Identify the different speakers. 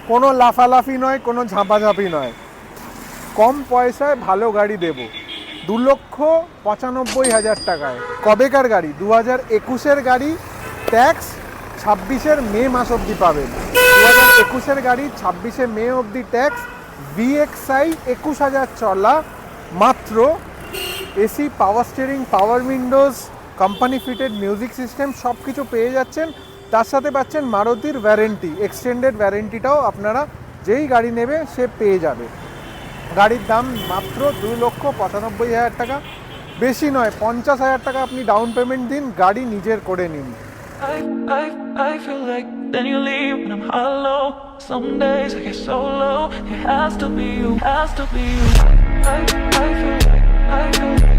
Speaker 1: কোনো লাফালাফি নয়, কোনো ঝাঁপাঝাঁপি নয়, কম পয়সায় ভালো গাড়ি দেব। 2,95,000 টাকায়। কবেকার গাড়ি? 2021-এর গাড়ি, ট্যাক্স 26-এর মে মাস অবধি পাবেন। 2021-এর গাড়ি 26শে মে অবধি ট্যাক্স, VXI 21,000 চলা, মাত্র AC, power steering, power windows, company fitted music system সব কিছু পেয়ে যাচ্ছেন। তার সাথে পাচ্ছেন মারুতির ওয়ারেন্টি, এক্সটেন্ডেড ওয়ারেন্টিটাও আপনারা যেই গাড়ি নেবে সে পেয়ে যাবে। গাড়ির দাম মাত্র 2,95,000 টাকা, বেশি নয়, 50,000 টাকা আপনি ডাউন পেমেন্ট দিন, গাড়ি নিজের করে নিন।
Speaker 2: I feel like then you leave when I'm hollow. Some days I get so low. It has to be you, has to be you. I feel like